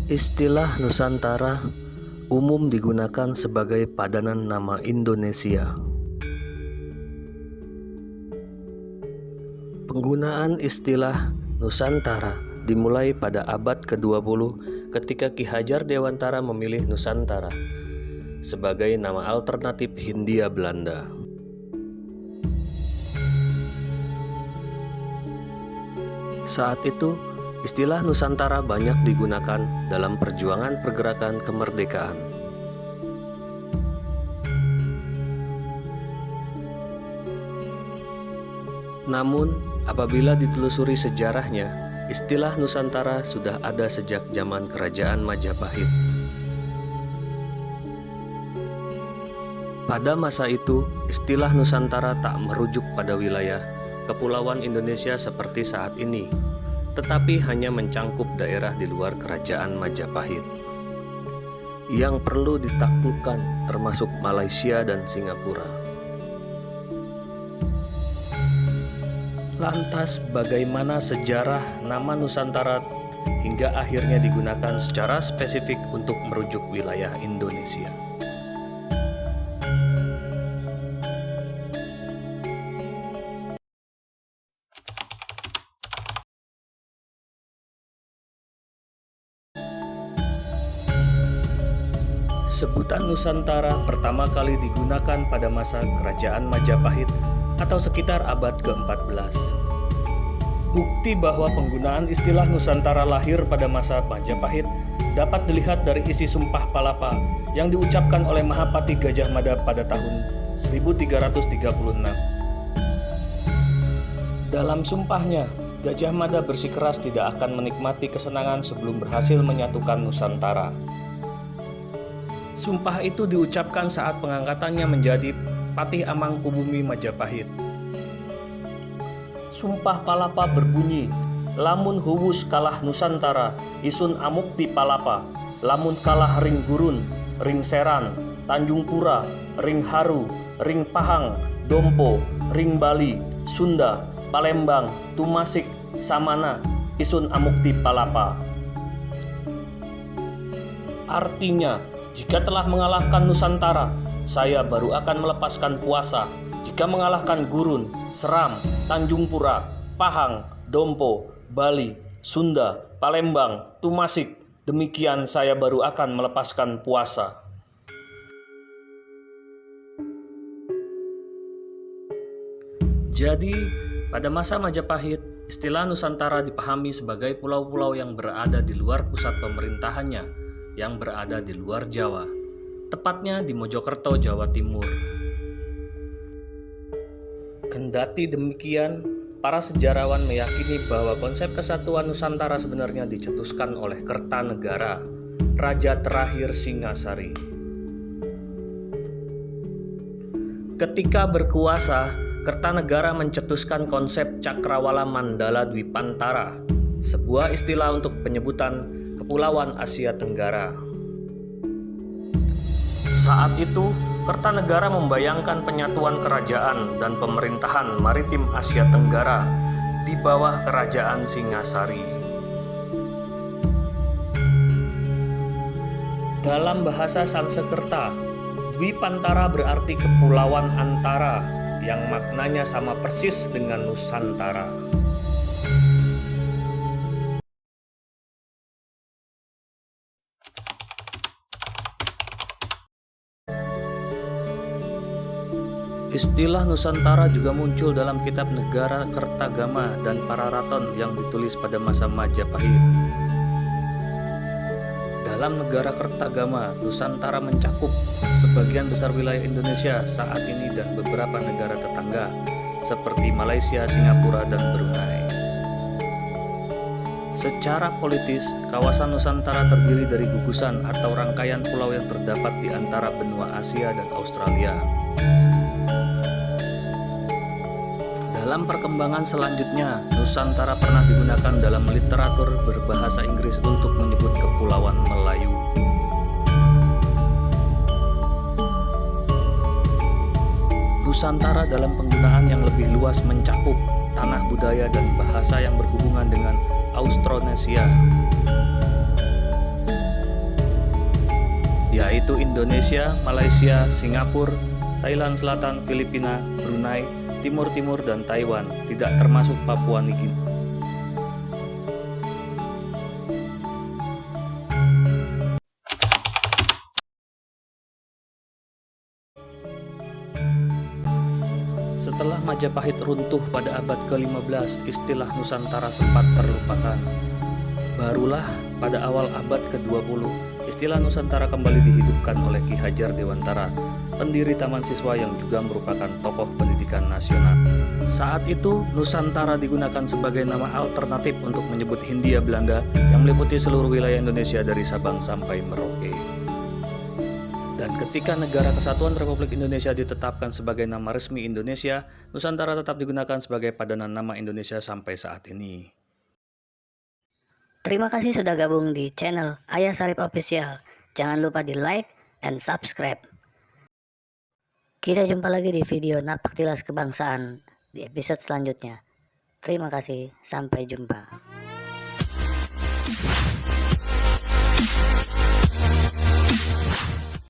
Istilah Nusantara umum digunakan sebagai padanan nama Indonesia. Penggunaan istilah Nusantara dimulai pada abad ke-20 ketika Ki Hajar Dewantara memilih Nusantara sebagai nama alternatif Hindia Belanda. Saat itu, istilah Nusantara banyak digunakan dalam perjuangan pergerakan kemerdekaan. Namun, apabila ditelusuri sejarahnya, istilah Nusantara sudah ada sejak zaman Kerajaan Majapahit. Pada masa itu, istilah Nusantara tak merujuk pada wilayah kepulauan Indonesia seperti saat ini, tetapi hanya mencangkup daerah di luar Kerajaan Majapahit yang perlu ditaklukkan, termasuk Malaysia dan Singapura. Lantas, bagaimana sejarah nama Nusantara hingga akhirnya digunakan secara spesifik untuk merujuk wilayah Indonesia? Sebutan Nusantara pertama kali digunakan pada masa Kerajaan Majapahit atau sekitar abad ke-14. Bukti bahwa penggunaan istilah Nusantara lahir pada masa Majapahit dapat dilihat dari isi Sumpah Palapa yang diucapkan oleh Mahapati Gajah Mada pada tahun 1336. Dalam sumpahnya, Gajah Mada bersikeras tidak akan menikmati kesenangan sebelum berhasil menyatukan Nusantara. Sumpah itu diucapkan saat pengangkatannya menjadi Patih Amangkubumi Majapahit. Sumpah Palapa berbunyi, lamun huwus kalah Nusantara, isun amukti palapa, lamun kalah ring Gurun, ring Seran, Tanjung Pura, ring Haru, ring Pahang, Dompo, ring Bali, Sunda, Palembang, Tumasik, Samana, isun amukti palapa. Artinya, jika telah mengalahkan Nusantara, saya baru akan melepaskan puasa. Jika mengalahkan Gurun, Seram, Tanjung Pura, Pahang, Dompo, Bali, Sunda, Palembang, Tumasik, demikian saya baru akan melepaskan puasa. Jadi, pada masa Majapahit, istilah Nusantara dipahami sebagai pulau-pulau yang berada di luar pusat pemerintahannya, yang berada di luar Jawa, tepatnya di Mojokerto, Jawa Timur. Kendati demikian, para sejarawan meyakini bahwa konsep kesatuan Nusantara sebenarnya dicetuskan oleh Kertanegara, raja terakhir Singasari. Ketika berkuasa, Kertanegara mencetuskan konsep Cakrawala Mandala Dwipantara, sebuah istilah untuk penyebutan Kepulauan Asia Tenggara. Saat itu, Kertanegara membayangkan penyatuan kerajaan dan pemerintahan maritim Asia Tenggara di bawah Kerajaan Singasari. Dalam bahasa Sanskerta, Dwipantara berarti kepulauan antara, yang maknanya sama persis dengan Nusantara. Istilah Nusantara juga muncul dalam kitab Negara Kertagama dan Pararaton yang ditulis pada masa Majapahit. Dalam Negara Kertagama, Nusantara mencakup sebagian besar wilayah Indonesia saat ini dan beberapa negara tetangga seperti Malaysia, Singapura, dan Brunei. Secara politis, kawasan Nusantara terdiri dari gugusan atau rangkaian pulau yang terdapat di antara benua Asia dan Australia. Dalam perkembangan selanjutnya, Nusantara pernah digunakan dalam literatur berbahasa Inggris untuk menyebut Kepulauan Melayu. Nusantara dalam penggunaan yang lebih luas mencakup tanah budaya dan bahasa yang berhubungan dengan Austronesia. Indonesia, Malaysia, Singapura, Thailand Selatan, Filipina, Brunei, Timur Timur, dan Taiwan, tidak termasuk Papua Nugini. Setelah Majapahit runtuh pada abad ke-15, istilah Nusantara sempat terlupakan. Barulah pada awal abad ke-20, istilah Nusantara kembali dihidupkan oleh Ki Hajar Dewantara, pendiri Taman Siswa yang juga merupakan tokoh pendidikan nasional. Saat itu, Nusantara digunakan sebagai nama alternatif untuk menyebut Hindia Belanda yang meliputi seluruh wilayah Indonesia dari Sabang sampai Merauke. Dan ketika Negara Kesatuan Republik Indonesia ditetapkan sebagai nama resmi Indonesia, Nusantara tetap digunakan sebagai padanan nama Indonesia sampai saat ini. Terima kasih sudah gabung di channel Ayah Sarip Official. Jangan lupa di like and subscribe. Kita jumpa lagi di video Napak Tilas Kebangsaan di episode selanjutnya. Terima kasih, sampai jumpa.